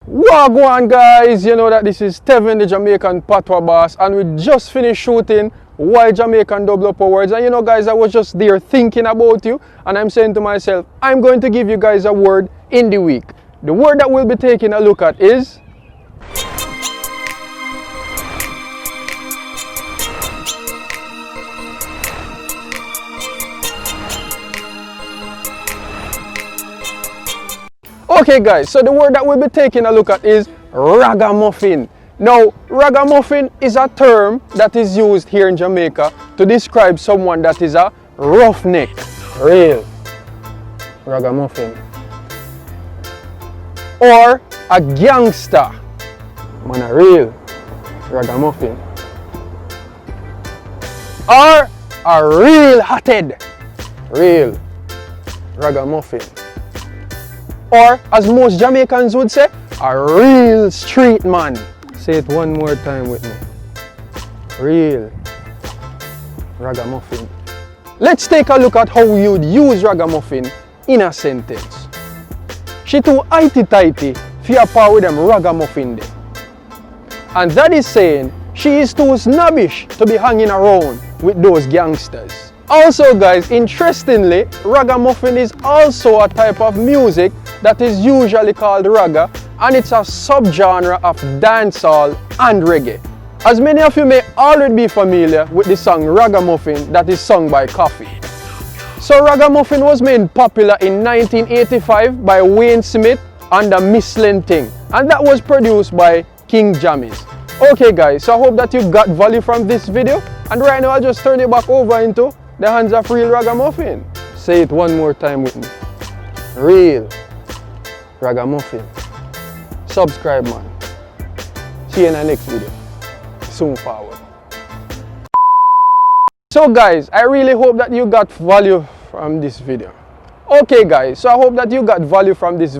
Wagwan guys, you know that this is Tevin the Jamaican patwahboss, and we just finished shooting Why Jamaican Double Up Awards. And you know guys, I was just there thinking about you, and I'm saying to myself, I'm going to give you guys a word in the week. The word that we'll be taking a look at is okay guys, so the word that we'll be taking a look at is raggamuffin. Now, raggamuffin is a term that is used here in Jamaica to describe someone that is a roughneck. Real raggamuffin. Or a gangster. Man, a real raggamuffin. Or a real hothead. Real raggamuffin. Or, as most Jamaicans would say, a real street man. Say it one more time with me. Real raggamuffin. Let's take a look at how you'd use raggamuffin in a sentence. She too itty-tighty for a par with them raggamuffin day. And that is saying she is too snobbish to be hanging around with those gangsters. Also guys, interestingly, raggamuffin is also a type of music that is usually called ragga, and it's a subgenre of dancehall and reggae. As many of you may already be familiar with the song Raggamuffin that is sung by Coffee. So Raggamuffin was made popular in 1985 by Wayne Smith and the Miss Thing, and that was produced by King Jammies. Okay guys, so I hope that you got value from this video, and right now I'll just turn it back over into the hands of real raggamuffin. Say it one more time with me. Real raggamuffin. Subscribe man. See you in the next video. Soon forward. So guys, I really hope that you got value from this video. Okay guys, so I hope that you got value from this